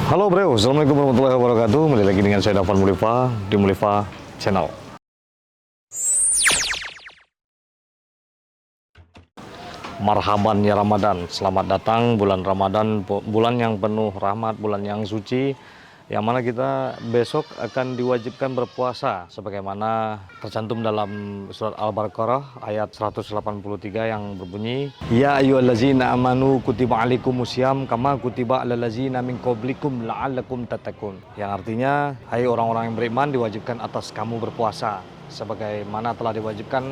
Halo bro, assalamualaikum warahmatullahi wabarakatuh. Kembali lagi dengan saya Dafan Mulifa di Mulifa Channel. Marhaban ya Ramadan, selamat datang bulan Ramadan, bulan yang penuh rahmat, bulan yang suci, yang mana kita besok akan diwajibkan berpuasa sebagaimana tercantum dalam surat Al-Baqarah ayat 183 yang berbunyi, Ya ayyuhallazina amanu kutiba alaikumusiyam kama kutiba alal ladzina min qablikum la'allakum tattaqun. Yang artinya, hai orang-orang yang beriman, diwajibkan atas kamu berpuasa sebagaimana telah diwajibkan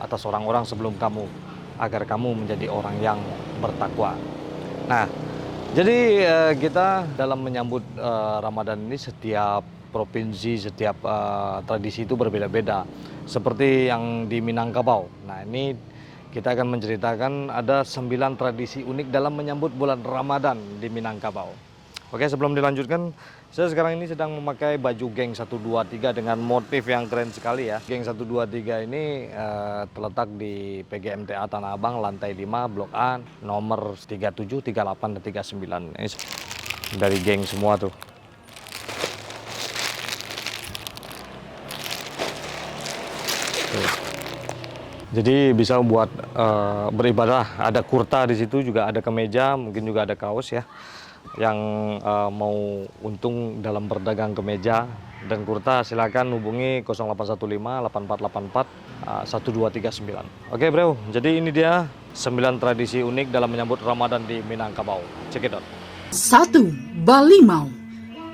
atas orang-orang sebelum kamu, agar kamu menjadi orang yang bertakwa. Nah, jadi kita dalam menyambut Ramadan ini, setiap provinsi, setiap tradisi itu berbeda-beda. Seperti yang di Minangkabau. Nah, ini kita akan menceritakan ada 9 tradisi unik dalam menyambut bulan Ramadan di Minangkabau. Oke, sebelum dilanjutkan, saya sekarang ini sedang memakai baju geng 123 dengan motif yang keren sekali ya. Geng 123 ini terletak di PGMTA Tanah Abang, lantai 5, Blok A, nomor 37, 38, dan 39. Ini dari geng semua tuh. Jadi bisa buat beribadah. Ada kurta di situ, juga ada kemeja, mungkin juga ada kaos ya. Yang mau untung dalam berdagang kemeja dan kurta, silakan hubungi 0815 8484 1239. Oke bro, jadi ini dia 9 tradisi unik dalam menyambut Ramadan di Minangkabau. Check it out. 1. Balimau.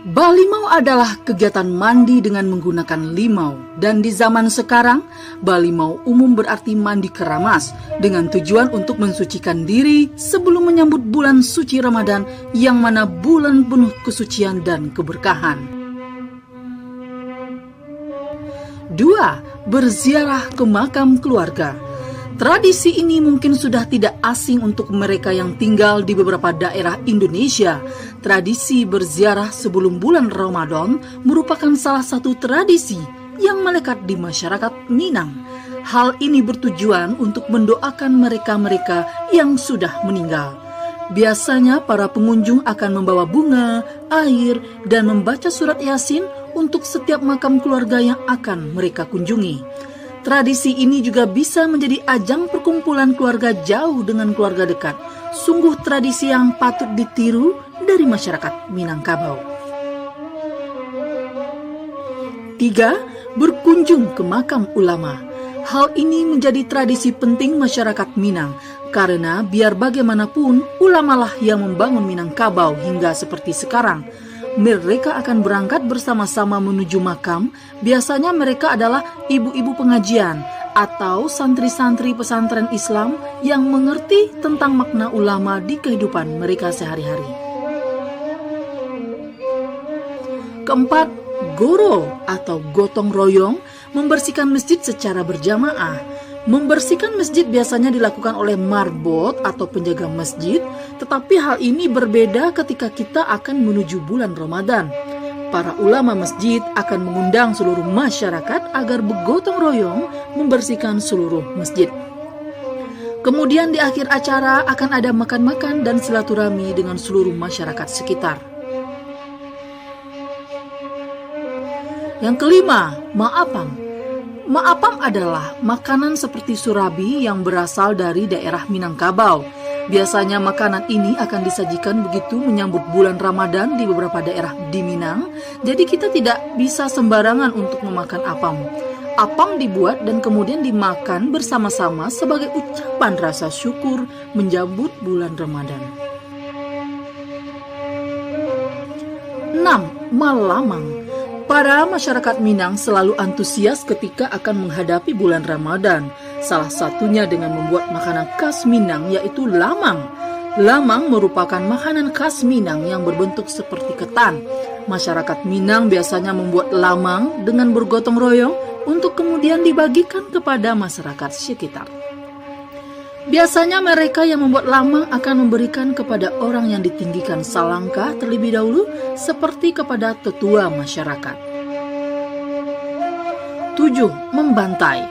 Balimau adalah kegiatan mandi dengan menggunakan limau, dan di zaman sekarang balimau umum berarti mandi keramas dengan tujuan untuk mensucikan diri sebelum menyambut bulan suci Ramadan, yang mana bulan penuh kesucian dan keberkahan. 2. Berziarah ke makam keluarga. Tradisi ini mungkin sudah tidak asing untuk mereka yang tinggal di beberapa daerah Indonesia. Tradisi berziarah sebelum bulan Ramadan merupakan salah satu tradisi yang melekat di masyarakat Minang. Hal ini bertujuan untuk mendoakan mereka-mereka yang sudah meninggal. Biasanya para pengunjung akan membawa bunga, air, dan membaca surat Yasin untuk setiap makam keluarga yang akan mereka kunjungi. Tradisi ini juga bisa menjadi ajang perkumpulan keluarga jauh dengan keluarga dekat. Sungguh tradisi yang patut ditiru dari masyarakat Minangkabau. 3. Berkunjung ke makam ulama. Hal ini menjadi tradisi penting masyarakat Minang, karena biar bagaimanapun ulamalah yang membangun Minangkabau hingga seperti sekarang. Mereka akan berangkat bersama-sama menuju makam. Biasanya mereka adalah ibu-ibu pengajian atau santri-santri pesantren Islam yang mengerti tentang makna ulama di kehidupan mereka sehari-hari. 4. Goro atau gotong royong, membersihkan masjid secara berjamaah. Membersihkan masjid biasanya dilakukan oleh marbot atau penjaga masjid, tetapi hal ini berbeda ketika kita akan menuju bulan Ramadan. Para ulama masjid akan mengundang seluruh masyarakat agar bergotong royong membersihkan seluruh masjid. Kemudian di akhir acara akan ada makan-makan dan silaturahmi dengan seluruh masyarakat sekitar. Yang kelima, maapam. Maapam adalah makanan seperti surabi yang berasal dari daerah Minangkabau. Biasanya makanan ini akan disajikan begitu menyambut bulan Ramadan di beberapa daerah di Minang. Jadi kita tidak bisa sembarangan untuk memakan apam. Apam dibuat dan kemudian dimakan bersama-sama sebagai ucapan rasa syukur menyambut bulan Ramadan. 6. Malamang. Para masyarakat Minang selalu antusias ketika akan menghadapi bulan Ramadan. Salah satunya dengan membuat makanan khas Minang, yaitu lamang. Lamang merupakan makanan khas Minang yang berbentuk seperti ketan. Masyarakat Minang biasanya membuat lamang dengan bergotong royong untuk kemudian dibagikan kepada masyarakat sekitar. Biasanya mereka yang membuat lamang akan memberikan kepada orang yang ditinggikan salangkah terlebih dahulu, seperti kepada tetua masyarakat. 7. Membantai.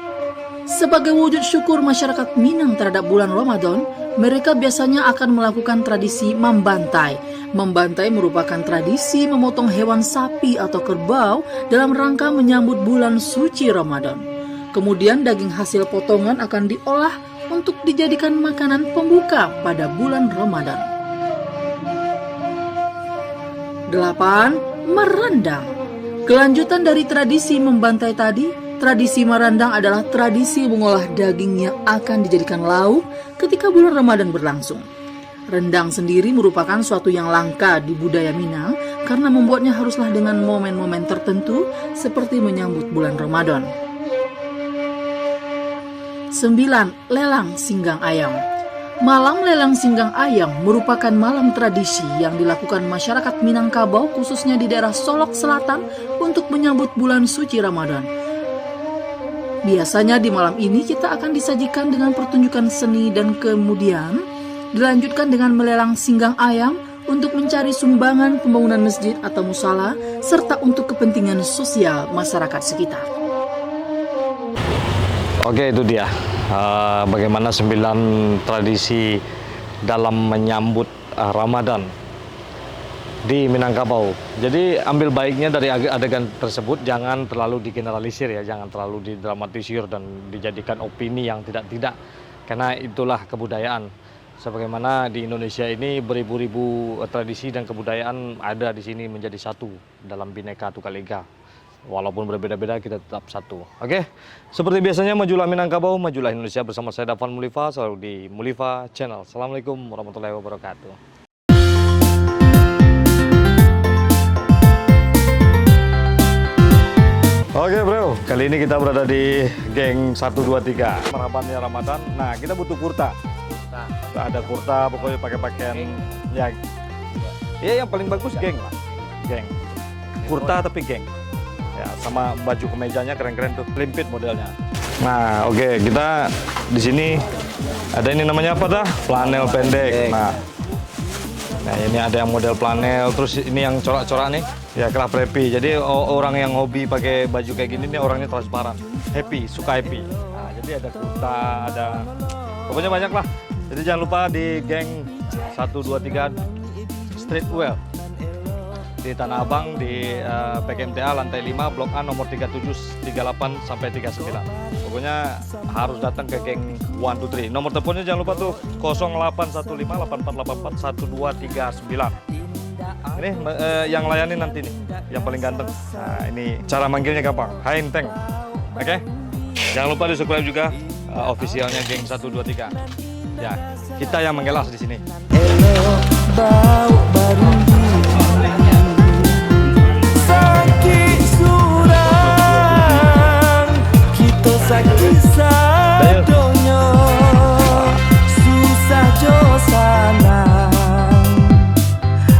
Sebagai wujud syukur masyarakat Minang terhadap bulan Ramadan, Mereka biasanya akan melakukan tradisi membantai. Membantai merupakan tradisi memotong hewan sapi atau kerbau dalam rangka menyambut bulan suci Ramadan. Kemudian daging hasil potongan akan diolah untuk dijadikan makanan pembuka pada bulan Ramadan. 8. Merendang. Kelanjutan dari tradisi membantai tadi, tradisi merendang adalah tradisi mengolah daging yang akan dijadikan lauk ketika bulan Ramadan berlangsung. Rendang sendiri merupakan suatu yang langka di budaya Minang karena membuatnya haruslah dengan momen-momen tertentu seperti menyambut bulan Ramadan. 9. Lelang singgang ayam. Malam lelang singgang ayam merupakan malam tradisi yang dilakukan masyarakat Minangkabau khususnya di daerah Solok Selatan untuk menyambut bulan suci Ramadan. Biasanya di malam ini kita akan disajikan dengan pertunjukan seni dan kemudian dilanjutkan dengan melelang singgang ayam untuk mencari sumbangan pembangunan masjid atau musala serta untuk kepentingan sosial masyarakat sekitar. Oke, itu dia bagaimana 9 tradisi dalam menyambut Ramadan di Minangkabau. Jadi ambil baiknya dari adegan tersebut, jangan terlalu digeneralisir ya, jangan terlalu didramatisir dan dijadikan opini yang tidak-tidak, karena itulah kebudayaan. Sebagaimana di Indonesia ini beribu-ribu tradisi dan kebudayaan ada di sini menjadi satu dalam Bhinneka Tunggal Ika. Walaupun berbeda-beda kita tetap satu. Oke, seperti biasanya majulah Minangkabau, majulah Indonesia bersama saya Dafan Mulifa selalu di Mulifa Channel. Assalamualaikum warahmatullahi wabarakatuh. Oke bro, kali ini kita berada di geng 123 Marhabannya Ramadan. Nah, kita butuh kurta. Ada kurta, pokoknya pakai pakaian ya. Iya, yang paling bagus geng lah. Geng. Kurta tapi geng. Ya, sama baju kemejanya keren-keren tuh, limpit modelnya. Nah, oke, kita di sini ada ini namanya apa dah? Flanel pendek. Nah, ini ada yang model flanel, terus ini yang corak-corak nih, ya kerap preppy. Jadi orang yang hobi pakai baju kayak gini nih orangnya transparan, happy, suka happy. Nah, jadi ada kurta, ada pokoknya banyak lah. Jadi jangan lupa di geng 123 Streetwear di Tanah Abang di PKMTA lantai 5 Blok A nomor 37 38 sampai 39. Pokoknya harus datang ke geng 123. Nomor teleponnya jangan lupa tuh 081584841239. Ini yang layani nanti nih, yang paling ganteng. Nah, ini cara manggilnya gampang. Hai Inteng. Oke. Jangan lupa di-subscribe juga officialnya geng 123. Ya, kita yang mengelas di sini. Hello, bau baru sakit surang kita sakit sadonya susah josanang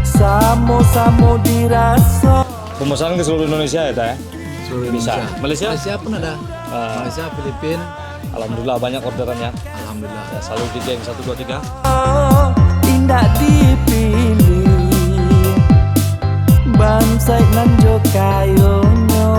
samo-samo dirasa. Pemesanan ke seluruh Indonesia ya, Ta ya? Seluruh Bisa. Indonesia. Malaysia? Malaysia pun ada. Malaysia, Filipina. Alhamdulillah banyak orderannya. Alhamdulillah. Ya, selalu di geng 123. Indah dipilih bansai nan jo kayonyo.